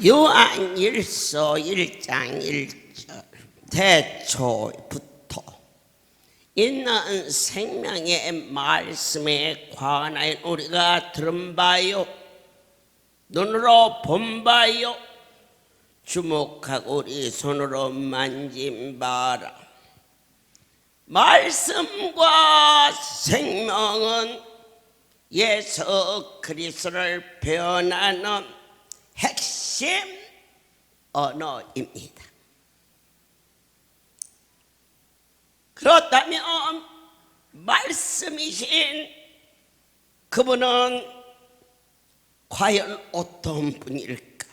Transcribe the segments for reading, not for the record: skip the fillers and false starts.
요한일서 1장 1절 태초부터 있는 생명의 말씀에 관하여 우리가 들은 바요, 눈으로 본 바요, 주목하고 우리 손으로 만진 바라. 말씀과 생명은 예수 그리스도를 표현하는 핵심 언어입니다. 그렇다면 말씀이신 그분은 과연 어떤 분일까?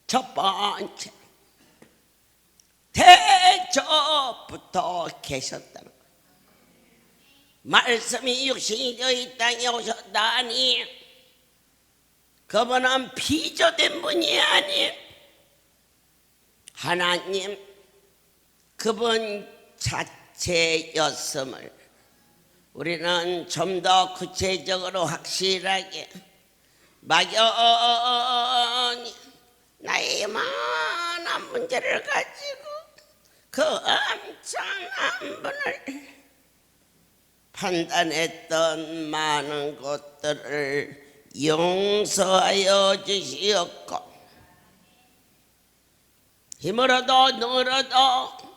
첫 번째, 태초부터 계셨다는 것. 말씀이 육신이 되어 이 땅에 오셨다니 그분은 비조된 분이 아닌 하나님 그분 자체였음을 우리는 좀 더 구체적으로 확실하게 막연히 나의 많은 문제를 가지고 그 엄청난 분을 판단했던 많은 것들을 용서하여 주시었고 힘으로도 능으로도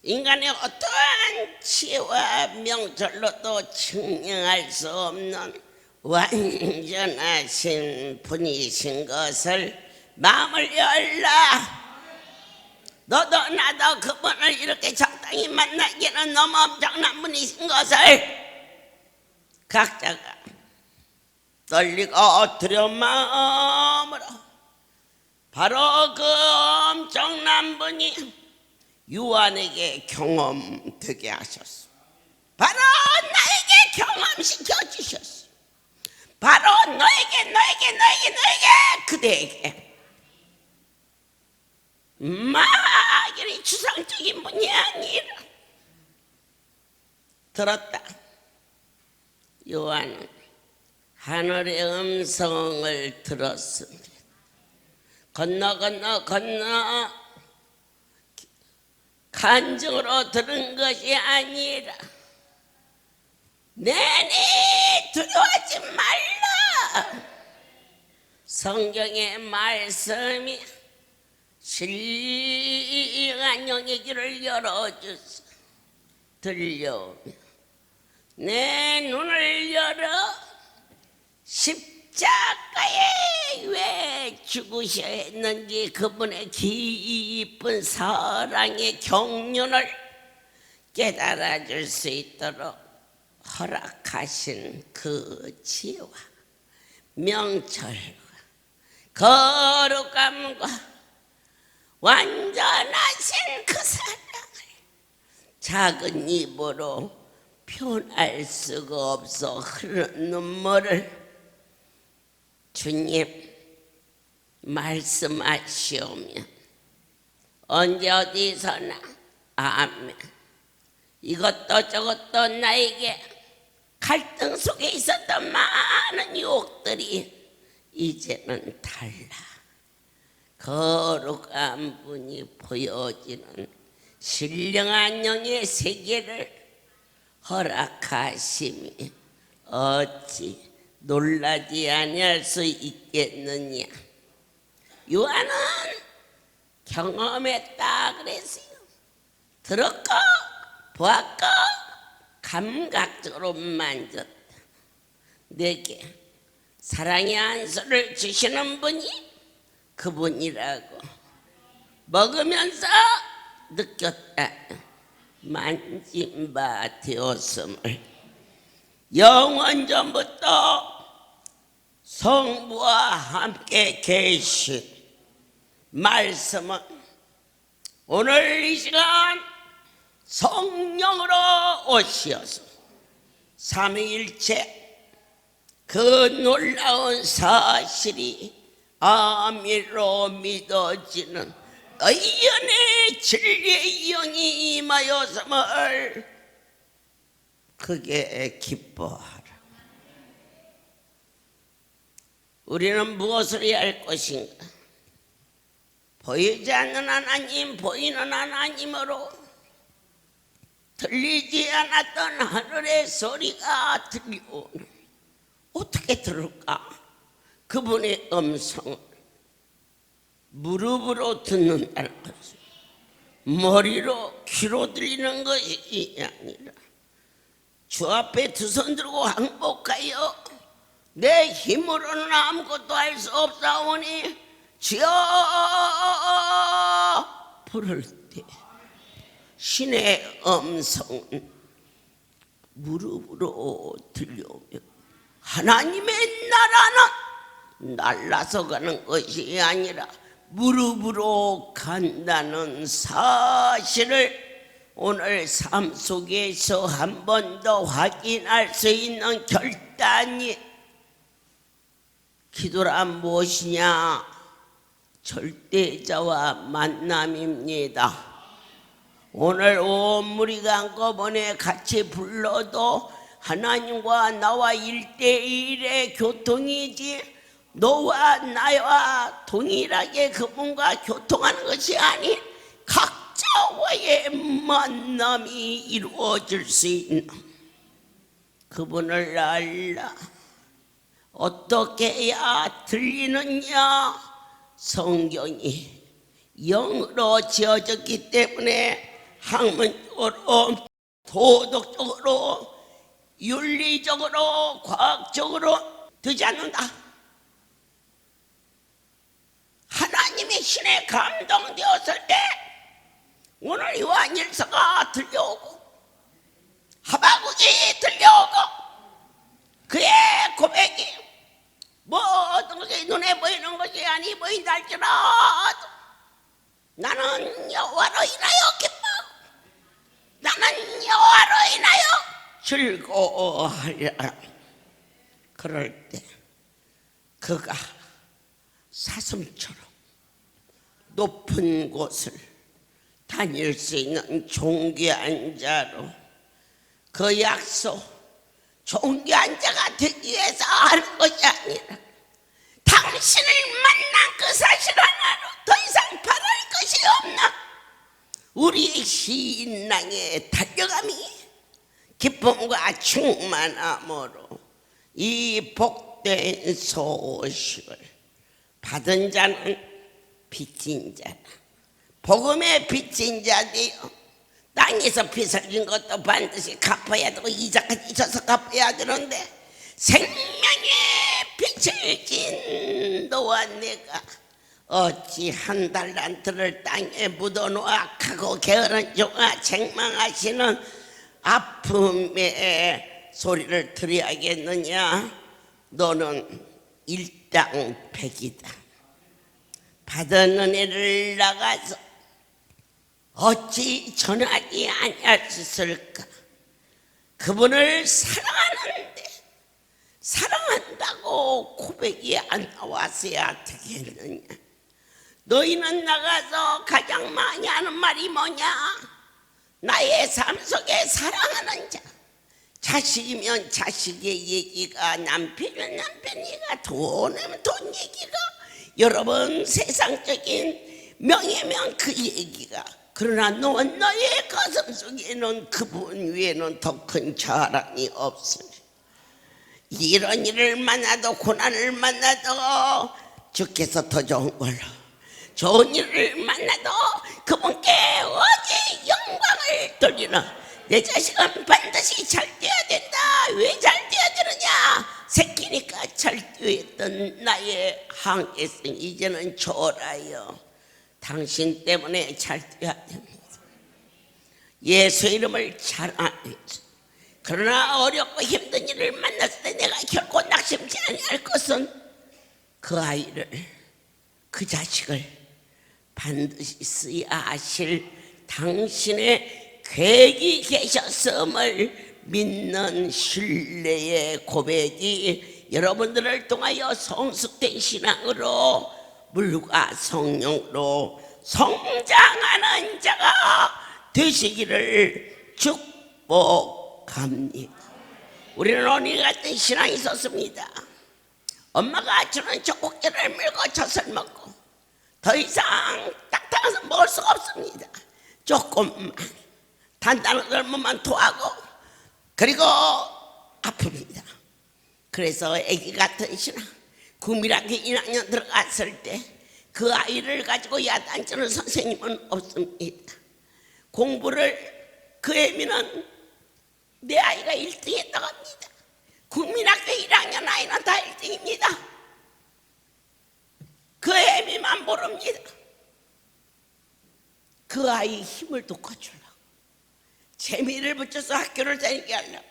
인간의 어떠한 치와 명철로도 증명할 수 없는 완전하신 분이신 것을 마음을 열라. 너도 나도 그분을 이렇게 적당히 만나기는 너무 엄청난 분이신 것을 각자가 떨리고 두려운 마음으로 바로 그 엄청난 분이 요한에게 경험되게 하셨어. 바로 나에게 경험시켜 주셨어. 바로 너에게 그대에게 막연히 추상적인 분이 아니라 들었다. 요한은 하늘의 음성을 들었습니다. 건너 간증으로 들은 것이 아니라 내니 두려워하지 말라. 성경의 말씀이 신령한 영의 길을 열어주소. 들려오며 내 눈을 열어 십자가에 왜 죽으셔야 했는지 그분의 깊은 사랑의 경륜을 깨달아 줄 수 있도록 허락하신 그 지혜와 명철과 거룩함과 완전하신 그 사랑을 작은 입으로 표현할 수가 없어 흐르는 눈물을 주님 말씀하시오면 언제 어디서나 아멘. 이것도 저것도 나에게 갈등 속에 있었던 많은 유혹들이 이제는 달라. 거룩한 분이 보여지는 신령한 영의 세계를 허락하심이 어찌 놀라지 아니할 수 있겠느냐. 요한은 경험했다 그랬어요. 들었고 보았고 감각적으로 만졌다. 내게 사랑의 안수를 주시는 분이 그분이라고 먹으면서 느꼈다. 만진 바 되었음을. 영원 전부터 성부와 함께 계신 말씀은 오늘 이 시간 성령으로 오시어서 삼위일체 그 놀라운 사실이 아미로 믿어지는 의연의 진리의 영이 임하였음을 크게 기뻐하라. 우리는 무엇을 해야 할 것인가? 보이지 않는 하나님, 보이는 하나님으로 들리지 않았던 하늘의 소리가 들려오는, 어떻게 들을까? 그분의 음성을 무릎으로 듣는다는 것은 머리로 귀로 들리는 것이 아니라 주 앞에 두 손 들고 항복하여 내 힘으로는 아무것도 할 수 없사오니 주여 부를 때 신의 음성은 무릎으로 들려오며 하나님의 나라는 날라서 가는 것이 아니라 무릎으로 간다는 사실을 오늘 삶 속에서 한 번 더 확인할 수 있는 결단이, 기도란 무엇이냐? 절대자와 만남입니다. 오늘 온 무리가 한꺼번에 같이 불러도 하나님과 나와 1대1의 교통이지 너와 나와 동일하게 그분과 교통하는 것이 아닌 각자와의 만남이 이루어질 수 있는 그분을 알라. 어떻게 해야 들리느냐? 성경이 영으로 지어졌기 때문에 학문적으로, 도덕적으로, 윤리적으로, 과학적으로 되지 않는다. 하나님의 신에 감동되었을 때 오늘 요한일서가 들려오고 하바국이 들려오고 그의 고백이 모든 것이 눈에 보이는 것이 아니 보인다 할지라도 나는 여호와로 인하여 기뻐하고 나는 여호와로 인하여 즐거워하리라. 그럴 때 그가 사슴처럼 높은 곳을 다닐 수 있는 존귀한 자로, 그 약속 존귀한 자가 되기 위해서 하는 것이 아니라 당신을 만난 그 사실 하나로 더 이상 바랄 것이 없는 우리의 신앙의 달려감이 기쁨과 충만함으로 이 복된 소식을 받은 자는 빚진 자다. 복음의 빚진 자되어 땅에서 빚을 진 것도 반드시 갚아야 되고 이자까지 져서 갚아야 되는데 생명의 빚을 진 너와 내가 어찌 한 달란트를 땅에 묻어놓아 하고 게으른 종아 책망하시는 아픔의 소리를 들어야겠느냐? 너는 일당백이다. 받은 은혜를 나가서 어찌 전하지 아니하셨을까? 그분을 사랑하는데 사랑한다고 고백이 안 나왔어야 되겠느냐? 너희는 나가서 가장 많이 하는 말이 뭐냐? 나의 삶 속에 사랑하는 자. 자식이면 자식의 얘기가, 남편이면 남편 얘기가, 돈이면 돈 얘기가, 여러분 세상적인 명예면 그 얘기가, 그러나 너는 너의 가슴 속에는 그분 위에는 더 큰 자랑이 없으니 이런 일을 만나도 고난을 만나도 주께서 더 좋은 걸로, 좋은 일을 만나도 그분께 어디 영광을 돌리는 내 자식은 반드시 잘 뛰어야 된다. 왜 잘 뛰어야 되느냐? 새끼니까 잘 뛰었던 나의 항해성 이제는 초라하여 당신 때문에 잘 뛰어야 됩니다. 예수 이름을 자랑하면서, 그러나 어렵고 힘든 일을 만났을 때 내가 결코 낙심치 아니할 것은 그 아이를, 그 자식을 반드시 쓰야 하실 당신의 계획이 계셨음을 믿는 신뢰의 고백이 여러분들을 통하여 성숙된 신앙으로 물과 성령으로 성장하는 자가 되시기를 축복합니다. 우리는 언니 같은 신앙이 있었습니다. 엄마가 주는 젖꼭지를 물고 젖을 먹고 더 이상 딱딱해서 먹을 수가 없습니다. 조금만 단단한 것만 토하고 그리고 아픕니다. 그래서 아기 같은 신앙 국민학교 1학년 들어갔을 때 그 아이를 가지고 야단치는 선생님은 없습니다. 공부를 그 애미는 내 아이가 1등 했다고 합니다. 국민학교 1학년 아이는 다 1등입니다. 그 애미만 모릅니다. 그 아이 힘을 돋궈주려고 재미를 붙여서 학교를 다니게 하려고.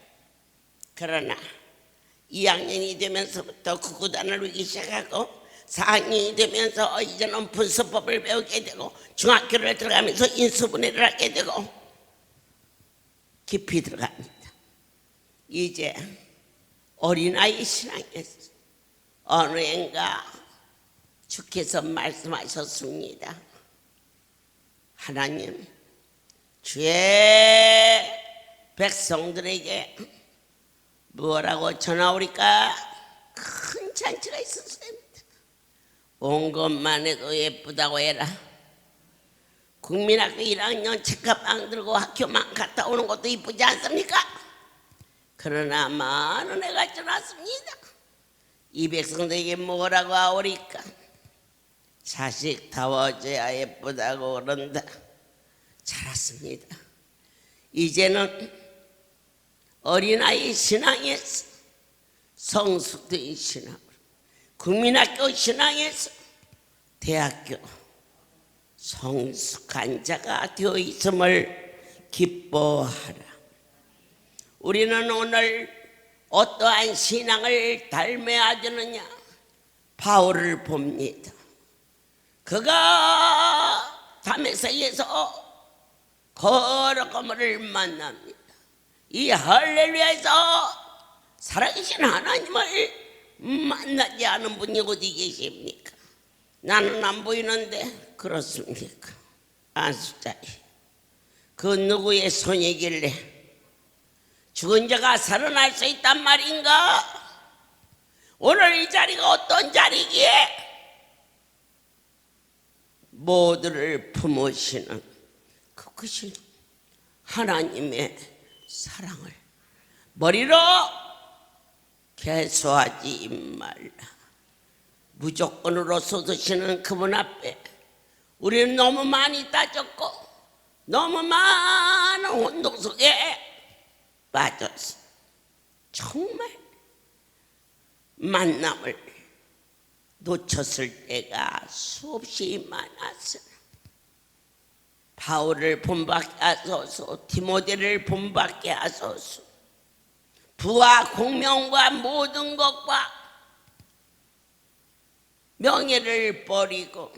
그러나 2학년이 되면서부터 구구단을 외기 시작하고 4학년이 되면서 이제는 분수법을 배우게 되고 중학교를 들어가면서 인수분해를 하게 되고 깊이 들어갑니다. 이제 어린아이 신앙에서 어느 해인가 주께서 말씀하셨습니다. 하나님 주의 백성들에게 뭐라고 전화 오니까 큰 잔치가 있었습니다. 온 것만 해도 예쁘다고 해라. 국민학교 1학년 책가방 들고 학교만 갔다 오는 것도 이쁘지 않습니까? 그러나 많은 애가 지났습니다. 이 백성들에게 뭐라고 하오리까? 자식 다워줘야 예쁘다고 그런다. 잘았습니다. 이제는 어린아이 신앙에서 성숙된 신앙, 국민학교 신앙에서 대학교 성숙한 자가 되어 있음을 기뻐하라. 우리는 오늘 어떠한 신앙을 닮아야 되느냐? 바울을 봅니다. 그가 다메섹에서 거룩함을 만납니다. 이 할렐루야에서 살아계신 하나님을 만나지 않은 분이 어디 계십니까? 나는 안 보이는데 그렇습니까? 안수자이 그 누구의 손이길래 죽은 자가 살아날 수 있단 말인가? 오늘 이 자리가 어떤 자리기에 모두를 품으시는 그것이 하나님의 사랑을 머리로 개수하지 말라. 무조건으로 쏟으시는 그분 앞에 우리는 너무 많이 따졌고 너무 많은 혼동 속에 빠졌어. 정말 만남을 놓쳤을 때가 수없이 많았으나 바울을 본받게 하소서, 디모데를 본받게 하소서. 부와 공명과 모든 것과 명예를 버리고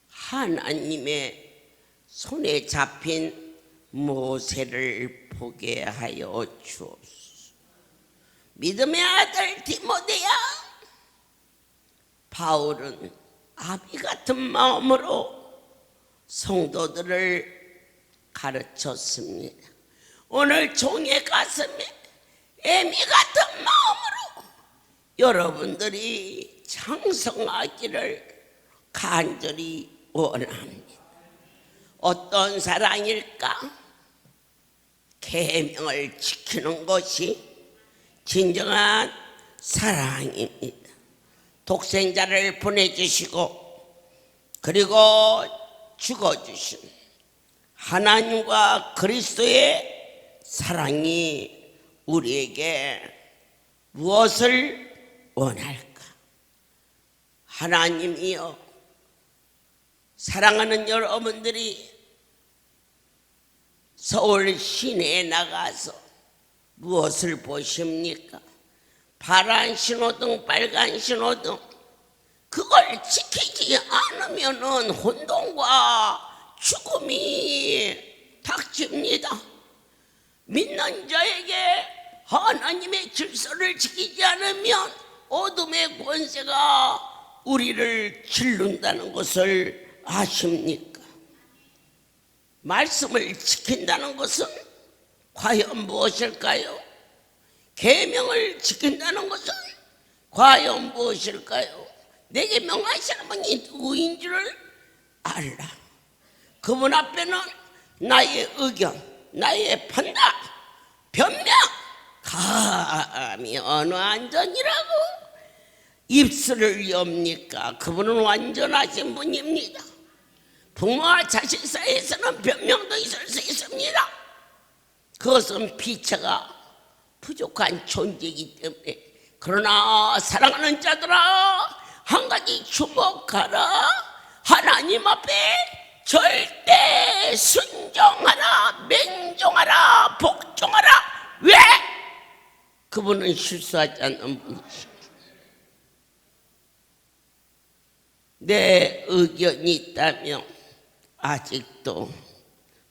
하나님의 손에 잡힌 모세를 보게 하여 주옵소서. 믿음의 아들 디모데야, 바울은 아비 같은 마음으로 성도들을 가르쳤습니다. 오늘 종의 가슴에 애미 같은 마음으로 여러분들이 장성하기를 간절히 원합니다. 어떤 사랑일까? 계명을 지키는 것이 진정한 사랑입니다. 독생자를 보내주시고 그리고 죽어주신 하나님과 그리스도의 사랑이 우리에게 무엇을 원할까? 하나님이여, 사랑하는 여러분들이 서울 시내에 나가서 무엇을 보십니까? 파란 신호등, 빨간 신호등, 그걸 지키지 않으면은 혼돈과 죽음이 닥칩니다. 믿는 자에게 하나님의 질서를 지키지 않으면 어둠의 권세가 우리를 짓는다는 것을 아십니까? 말씀을 지킨다는 것은 과연 무엇일까요? 계명을 지킨다는 것은 과연 무엇일까요? 내게 명하시는 분이 누구인 줄을 알라. 그분 앞에는 나의 의견, 나의 판단, 변명, 감히 어느 안전이라고 입술을 엽니까? 그분은 완전하신 분입니다. 부모와 자식 사이에서는 변명도 있을 수 있습니다. 그것은 피차가 부족한 존재이기 때문에. 그러나 사랑하는 자들아, 한 가지 주목하라. 하나님 앞에 절대 순종하라, 맹종하라, 복종하라. 왜? 그분은 실수하지 않는 분이시오. 내 의견이 있다면 아직도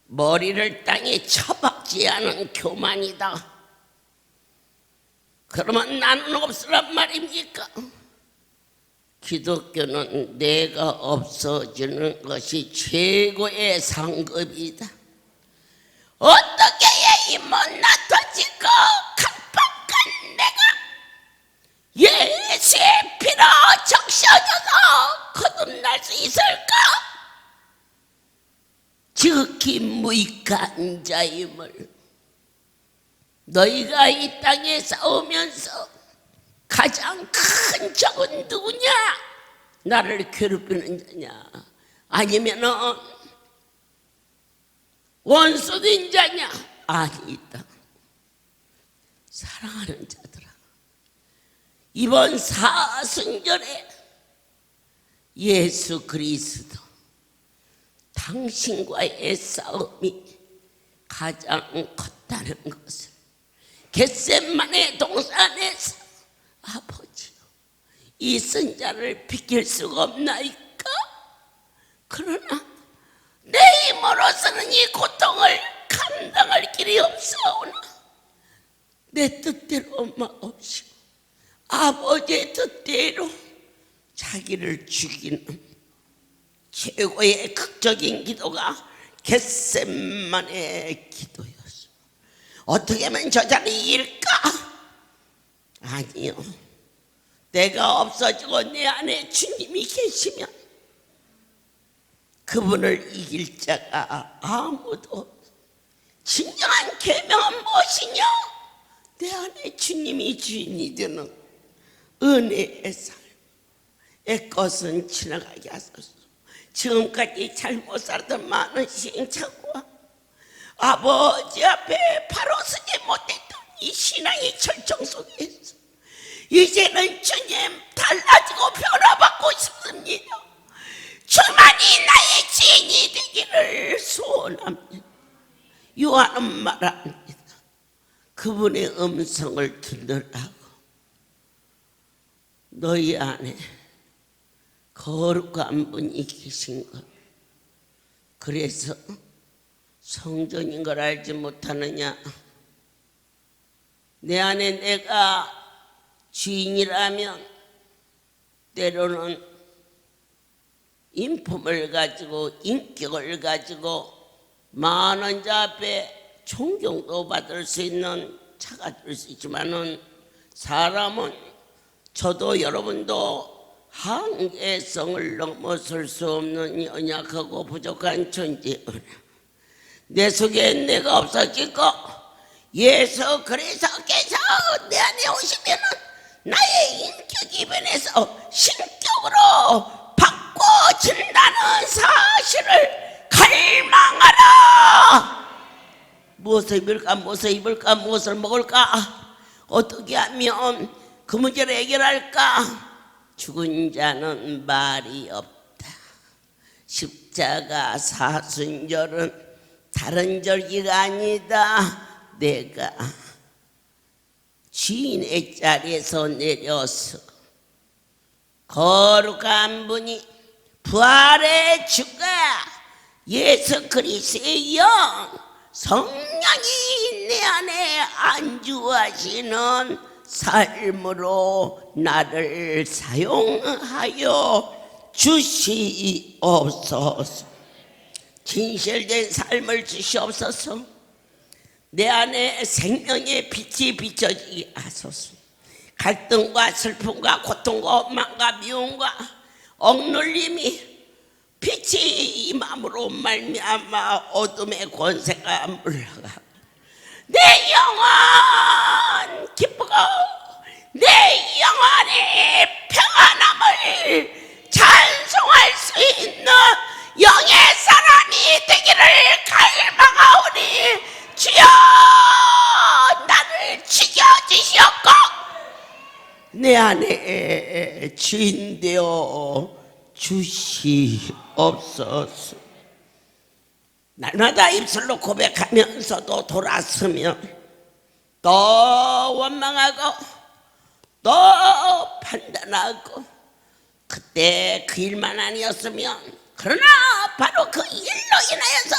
머리를 땅에 쳐박지 않은 교만이다. 그러면 나는 없으란 말입니까? 기독교는 내가 없어지는 것이 최고의 상급이다. 어떻게 해야 이 못나터지고 강팍한 내가 예수의 피로 적셔져서 거듭날 수 있을까? 지극히 무익한 자임을 너희가 이 땅에 싸우면서 가장 큰 적은 누구냐? 나를 괴롭히는 자냐? 아니면은 원수된 자냐? 아니다. 사랑하는 자들아, 이번 사순절에 예수 그리스도 당신과의 싸움이 가장 컸다는 것을 겟세마네 동산에서 아버지요, 이 선자를 비킬 수가 없나이까? 그러나 내 힘으로서는 이 고통을 감당할 길이 없사오나 내 뜻대로 마옵시고 아버지의 뜻대로 자기를 죽이는 최고의 극적인 기도가 겟세마네 기도였어. 어떻게 하면 저 자리일까? 아니요, 내가 없어지고 내 안에 주님이 계시면 그분을 이길 자가 아무도 없어. 진정한 계명은 무엇이냐? 내 안에 주님이 주인이 되는 은혜의 삶. 내 것은 지나가게 하소서. 지금까지 잘못 살던 많은 시행착오와 아버지 앞에 바로 서지 못했던 이 신앙의 절정 속에서 이제는 주님 달라지고 변화받고 싶습니다. 주만이 나의 지인이 되기를 소원합니다. 요한은 말합니다. 그분의 음성을 듣느라고 너희 안에 거룩한 분이 계신 것, 그래서 성전인 걸 알지 못하느냐? 내 안에 내가 주인이라면 때로는 인품을 가지고 인격을 가지고 많은 자 앞에 존경도 받을 수 있는 차가 될 수 있지만은 사람은 저도 여러분도 한계성을 넘어설 수 없는 연약하고 부족한 존재구나. 내 속에 내가 없어지고 예수 그리스도께서 내 안에 오시면 나의 인격이 변해서 신격으로 바꿔진다는 사실을 갈망하라. 무엇을 입을까, 무엇을 입을까, 무엇을 먹을까, 어떻게 하면 그 문제를 해결할까? 죽은 자는 말이 없다. 십자가 사순절은 다른 절기가 아니다. 내가 주인의 자리에서 내려서 거룩한 분이 부활의 주가 예수 그리스도의 영 성령이 내 안에 안주하시는 삶으로 나를 사용하여 주시옵소서. 진실된 삶을 주시옵소서. 내 안에 생명의 빛이 비춰지게 하소서. 갈등과 슬픔과 고통과 원망과 미움과 억눌림이 빛이 이 마음으로 말미암아 어둠의 권세가 물러가 내 영혼 기쁘고 내 영혼이 평안함을 찬송할 수 있는 영의 사람이 되기를 갈망하오니 주여 나를 지켜주시옵고 내 안에 주인 되어 주시옵소서. 날마다 입술로 고백하면서도 돌아서며 또 원망하고 또 판단하고 그때 그 일만 아니었으면 그러나 바로 그 일로 인하여서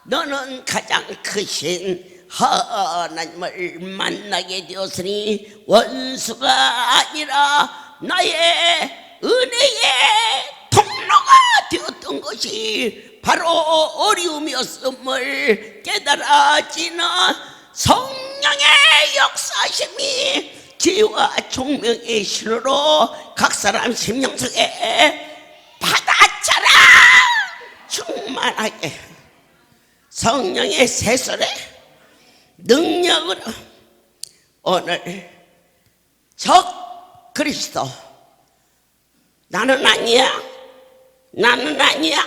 너는 가장 크신 하나님을 만나게 되었으니 원수가 아니라 나의 은혜의 통로가 되었던 것이 바로 어려움이었음을 깨달아지는 성령의 역사심이 지혜와 총명의 신으로 각 사람 심령 속에 받아쳐라 충만하게 성령의 세설의 능력으로 오늘 적 그리스도 나는 아니야 나는 아니야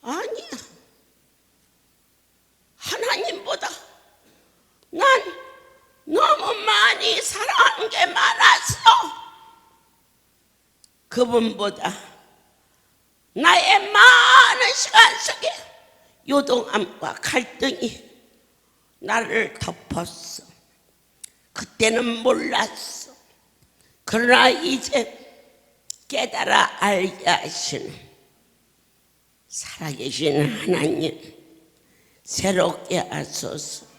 아니야 하나님보다 난 너무 많이 사랑하는 게 많았어. 그분보다 나의 많은 시간 속에 요동함과 갈등이 나를 덮었어. 그때는 몰랐어. 그러나 이제 깨달아 알게 하시는 살아계신 하나님 새롭게 하소서.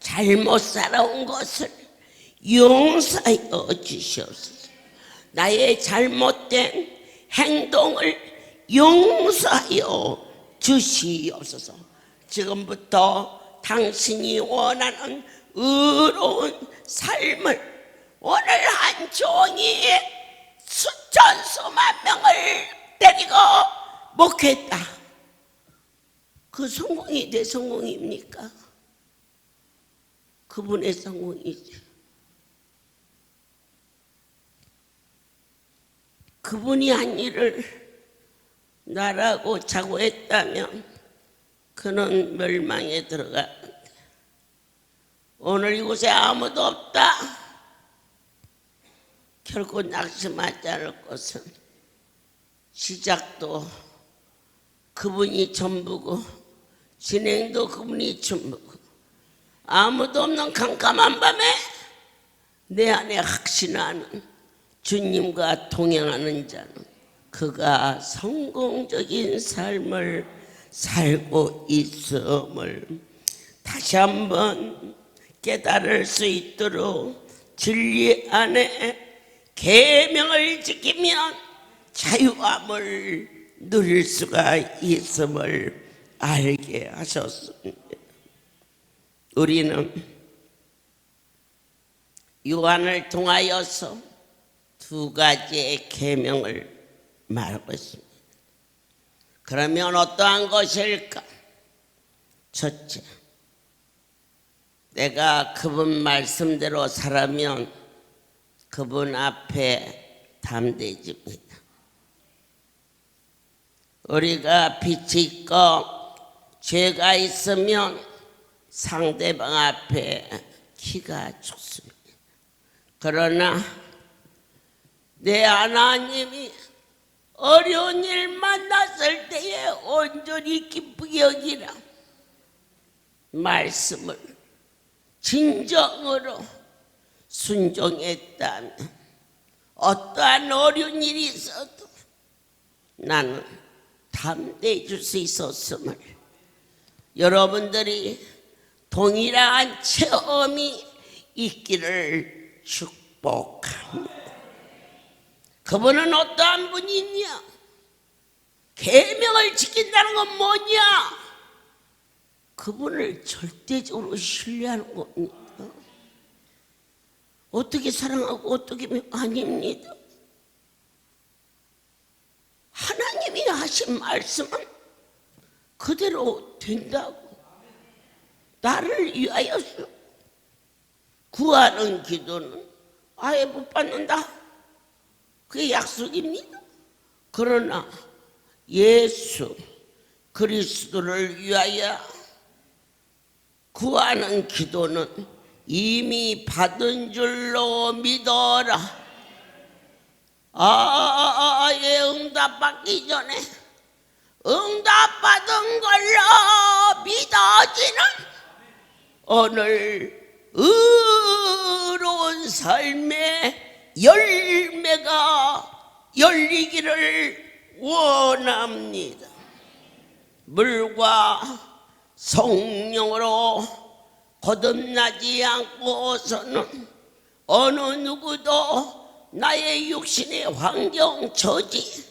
잘못 살아온 것을 용서하여 주시옵소서. 나의 잘못된 행동을 용서하여 주시옵소서. 지금부터 당신이 원하는 의로운 삶을 오늘 한 종이 수천 수만 명을 데리고 목회했다. 그 성공이 내 성공입니까? 그분의 성공이지. 그분이 한 일을 나라고 자고했다면 그는 멸망에 들어갔는데 오늘 이곳에 아무도 없다. 결코 낙심하지 않을 것은 시작도 그분이 전부고 진행도 그분이 전부고 아무도 없는 캄캄한 밤에 내 안에 확신하는 주님과 동행하는 자는 그가 성공적인 삶을 살고 있음을 다시 한번 깨달을 수 있도록 진리 안에 계명을 지키면 자유함을 누릴 수가 있음을 알게 하셨습니다. 우리는 요한을 통하여서 두 가지의 계명을 말하고 있습니다. 그러면 어떠한 것일까? 첫째, 내가 그분 말씀대로 살아면 그분 앞에 담대해집니다. 우리가 빛이 있고 죄가 있으면 상대방 앞에 기가 죽습니다. 그러나 내 하나님이 어려운 일 만났을 때에 온전히 기쁘게 여기라 말씀을 진정으로 순종했다면 어떠한 어려운 일이 있어도 나는 담대해 줄 수 있었음을 여러분들이 동일한 체험이 있기를 축복합니다. 그분은 어떠한 분이냐? 계명을 지킨다는 건 뭐냐? 그분을 절대적으로 신뢰하는 겁니다. 어떻게 사랑하고 어떻게 아닙니다. 하나님이 하신 말씀은 그대로 된다고. 나를 위하여서 구하는 기도는 아예 못 받는다. 그게 약속입니다. 그러나 예수 그리스도를 위하여 구하는 기도는 이미 받은 줄로 믿어라. 응답받기 전에 응답받은 걸로 믿어지는 오늘 의로운 삶의 열매가 열리기를 원합니다. 물과 성령으로 거듭나지 않고서는 어느 누구도 나의 육신의 환경, 처지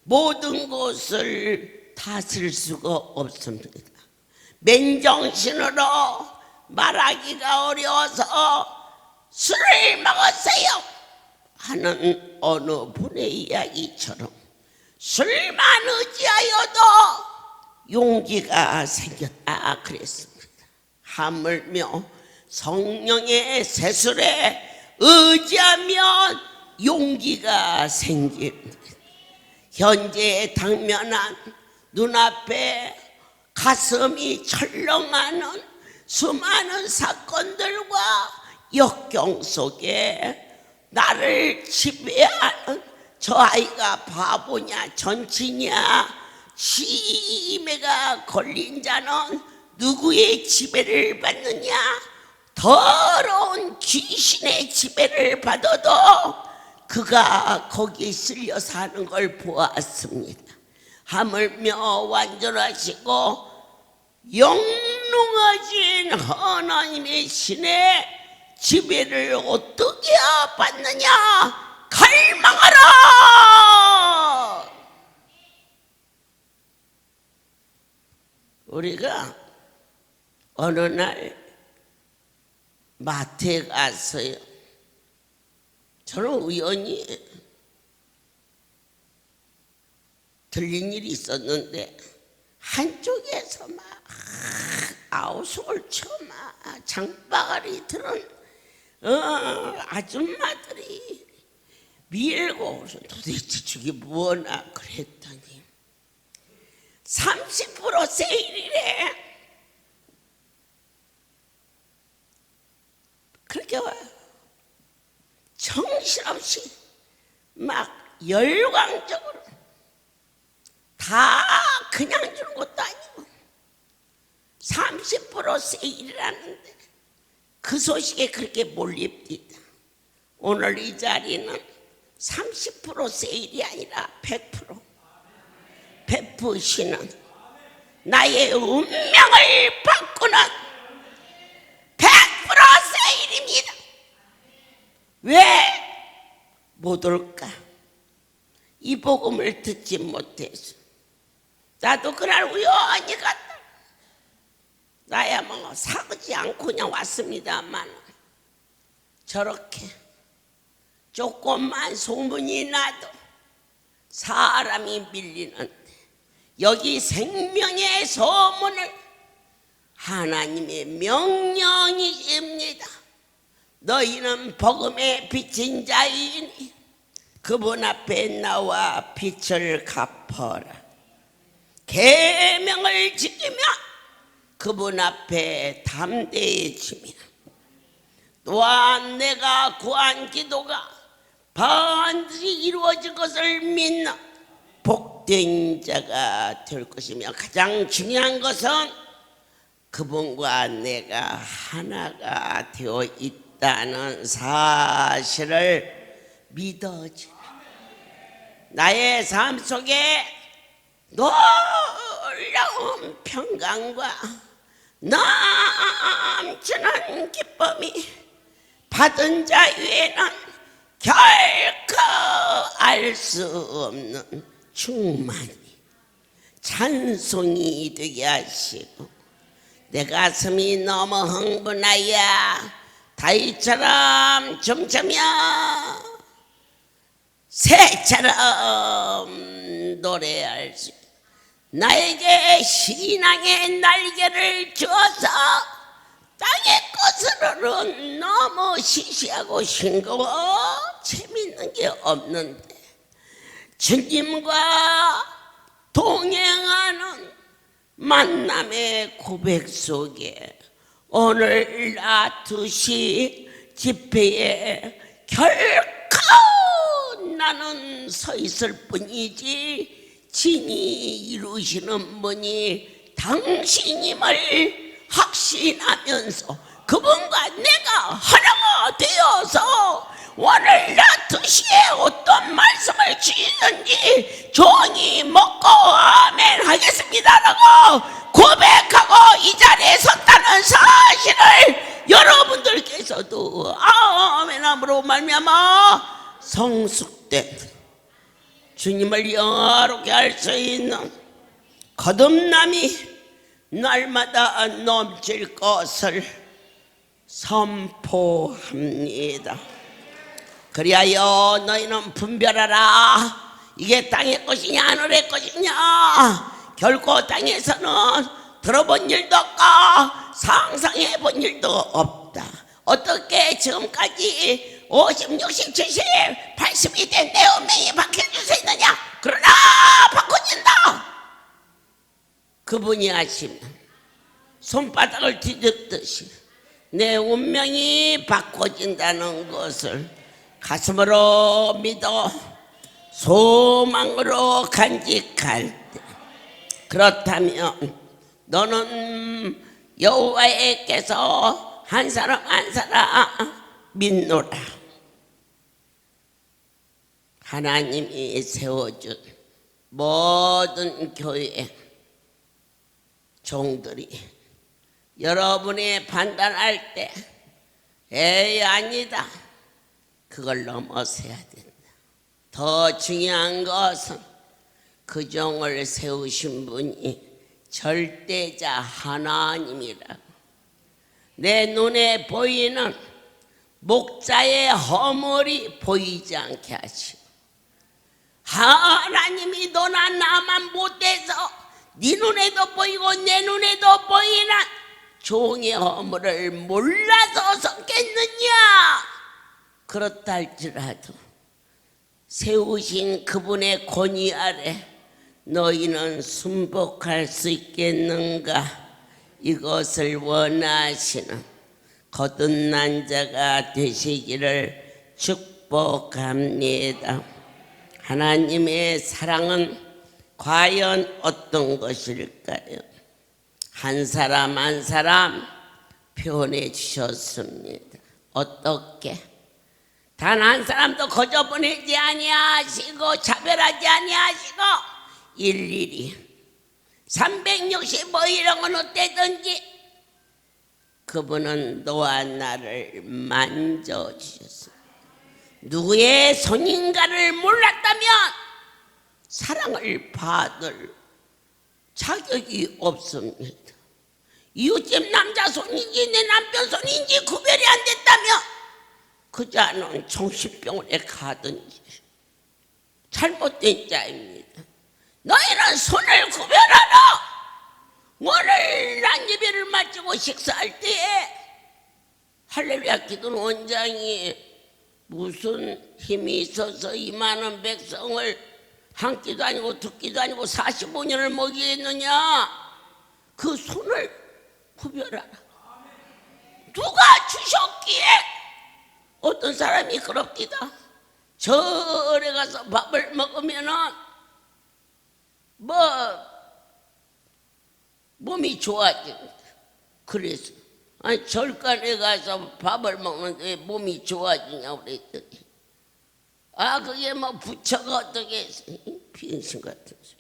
모든 것을 다스릴 수가 없습니다. 맨정신으로 말하기가 어려워서 술을 먹었어요 하는 어느 분의 이야기처럼 술만 의지하여도 용기가 생겼다 그랬습니다. 하물며 성령의 세술에 의지하면 용기가 생깁니다. 현재 당면한 눈앞에 가슴이 철렁하는 수많은 사건들과 역경 속에 나를 지배하는 저 아이가 바보냐 전치냐 치매가 걸린 자는 누구의 지배를 받느냐 더러운 귀신의 지배를 받아도 그가 거기에 쓸려 사는 걸 보았습니다. 하물며 완전하시고 영롱하신 하나님의 신의 지배를 어떻게 받느냐 갈망하라. 우리가 어느 날 마트에 갔어요. 저는 우연히 들린 일이 있었는데 한쪽에서 막 아우성을 쳐 막 장바가리 들은 아줌마들이 밀고 도대체 저게 뭐나 그랬더니 30% 세일이래. 그렇게 정신없이 막 열광적으로 다 그냥 주는 것도 아니고 30% 세일이라는데 그 소식에 그렇게 몰립니다. 오늘 이 자리는 30% 세일이 아니라 100% 베푸시는 나의 운명을 바꾸는 100% 세일입니다. 왜 못 올까? 이 복음을 듣지 못해서. 나도 그날 우연히 갔다. 나야 뭐 사지 않고 그냥 왔습니다만 저렇게 조금만 소문이 나도 사람이 밀리는데 여기 생명의 소문을 하나님의 명령이십니다. 너희는 복음에 비친 자이니 그분 앞에 나와 빛을 갚아라. 계명을 지키며 그분 앞에 담대해지며 또한 내가 구한 기도가 반드시 이루어질 것을 믿는 복된 자가 될 것이며 가장 중요한 것은 그분과 내가 하나가 되어 있다는 사실을 믿어지라. 나의 삶 속에 놀라운 평강과 넘치는 기쁨이 받은 자 외에는 결코 알 수 없는 충만이 찬송이 되게 하시고 내 가슴이 너무 흥분하여 다이처럼 점점이야 새처럼 노래할 수 나에게 신앙의 날개를 주어서 땅의 것으로는 너무 시시하고 싱거워 재밌는 게 없는데 주님과 동행하는 만남의 고백 속에 오늘 낮 2시 집회에 결코 나는 서 있을 뿐이지 진이 이루시는 분이 당신임을 확신하면서 그분과 내가 하나가 되어서 오늘 낮 2시에 어떤 말씀을 주시는지 조용히 먹고 아멘 하겠습니다라고 고백하고 이 자리에 섰다는 사실을 여러분들께서도 아멘함으로 말미암아 성숙된 주님을 영화롭게 할 수 있는 거듭남이 날마다 넘칠 것을 선포합니다. 그리하여 너희는 분별하라. 이게 땅의 것이냐 하늘의 것이냐. 결코 땅에서는 들어본 일도 없고 상상해 본 일도 없다. 어떻게 지금까지 50, 60, 70, 80이 된 내 운명이 바뀔 수 있느냐. 그러나 바꿔진다. 그분이 하시면 손바닥을 뒤집듯이 내 운명이 바꿔진다는 것을 가슴으로 믿어 소망으로 간직할 때 그렇다면 너는 여호와께서 한 사람 한 사람 믿노라. 하나님이 세워준 모든 교회 종들이 여러분이 판단할 때 에이 아니다 그걸 넘어서야 된다. 더 중요한 것은 그 종을 세우신 분이 절대자 하나님이라고. 내 눈에 보이는 목자의 허물이 보이지 않게 하시고 하나님이 너나 나만 못해서 네 눈에도 보이고 내 눈에도 보이는 종의 허물을 몰라서 섰겠느냐. 그렇다 할지라도 세우신 그분의 권위 아래 너희는 순복할 수 있겠는가. 이것을 원하시는 거듭난 자가 되시기를 축복합니다. 하나님의 사랑은 과연 어떤 것일까요? 한 사람 한 사람 표현해 주셨습니다. 어떻게? 단 한 사람도 거저 보내지 아니하시고 차별하지 아니하시고 일일이 365일은 어느 때든지 그분은 너와 나를 만져주셨습니다. 누구의 손인가를 몰랐다면 사랑을 받을 자격이 없습니다. 이웃집 남자 손인지 내 남편 손인지 구별이 안 됐다면 그 자는 정신병원에 가든지 잘못된 자입니다. 너희는 손을 구별하라. 오늘 난 예배를 마치고 식사할 때에 할렐루야 기도는 원장이 무슨 힘이 있어서 이 많은 백성을 한 끼도 아니고 두 끼도 아니고 45년을 먹이겠느냐. 그 손을 구별하라. 누가 주셨기에 어떤 사람이 그럽디다. 절에 가서 밥을 먹으면은 몸이 좋아집니다. 그래서 아니 절간에 가서 밥을 먹는데 몸이 좋아지냐고 그랬더니 그게 부처가 어떻게 했어. 비응신 같은 소리.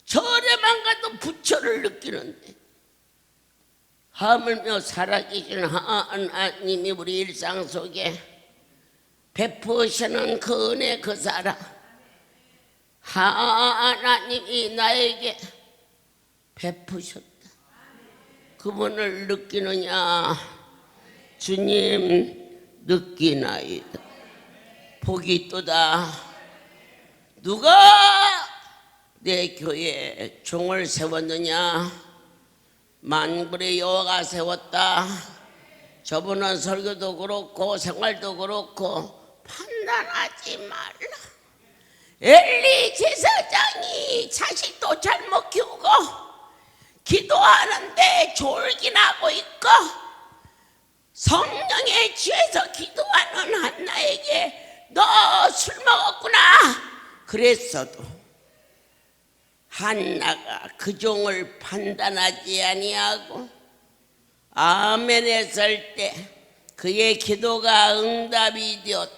절에만 가도 부처를 느끼는데 하물며 살아계신 하나님이 우리 일상 속에 베푸시는 그 은혜 그 사랑 하나님이 나에게 베푸셨다. 그분을 느끼느냐? 주님 느끼나이다. 복이 있도다. 누가 내 교회에 종을 세웠느냐? 만군의 여호와가 세웠다. 저분은 설교도 그렇고 생활도 그렇고 판단하지 말라. 엘리 제사장이 자식도 잘못 키우고 기도하는데 졸기나고 있고 성령에 취해서 기도하는 한나에게 너 술 먹었구나 그랬어도 한나가 그 종을 판단하지 아니하고 아멘 했을 때 그의 기도가 응답이 되었다.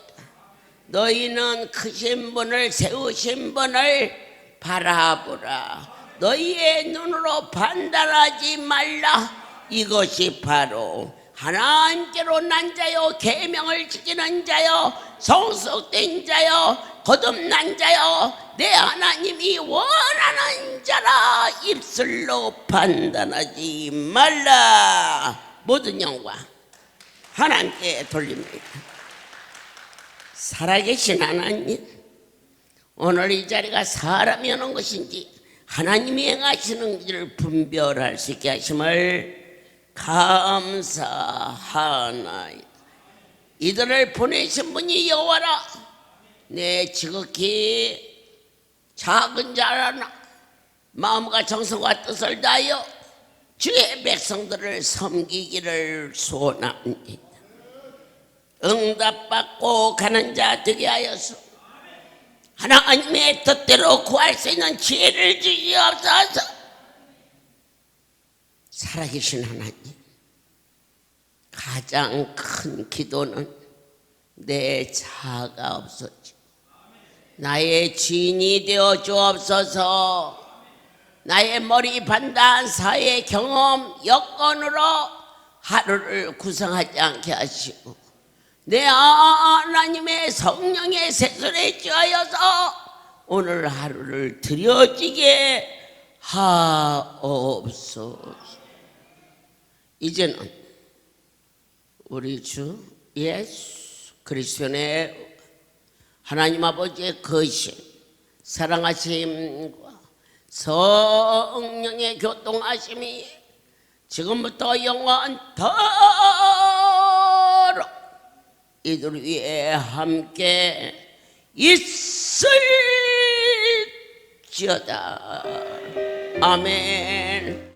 너희는 크신 분을 세우신 분을 바라보라. 너희의 눈으로 판단하지 말라. 이것이 바로 하나님께로 난 자요 계명을 지키는 자요 성숙된 자요 거듭난 자요 내 하나님이 원하는 자라. 입술로 판단하지 말라. 모든 영광 하나님께 돌립니다. 살아계신 하나님, 오늘 이 자리가 사람이 오는 것인지 하나님이 행하시는지를 분별할 수 있게 하심을 감사하나이다. 이들을 보내신 분이 여호와라. 내 지극히 작은 자라나 마음과 정성과 뜻을 다하여 주의 백성들을 섬기기를 소원합니다. 응답받고 가는 자 되게 하여서 하나님의 뜻대로 구할 수 있는 지혜를 주시옵소서. 살아계신 하나님, 가장 큰 기도는 내 자아가 없어지고 나의 주인이 되어 주옵소서. 나의 머리 판단, 사회 경험, 여건으로 하루를 구성하지 않게 하시고 내 하나님의 성령의 세술에 취하여서 오늘 하루를 드려지게 하옵소서. 이제는 우리 주 예수 그리스도의 하나님 아버지의 거신, 사랑하심과 성령의 교통하심이 지금부터 영원토록 이들 위에 함께 있을지어다. 아멘.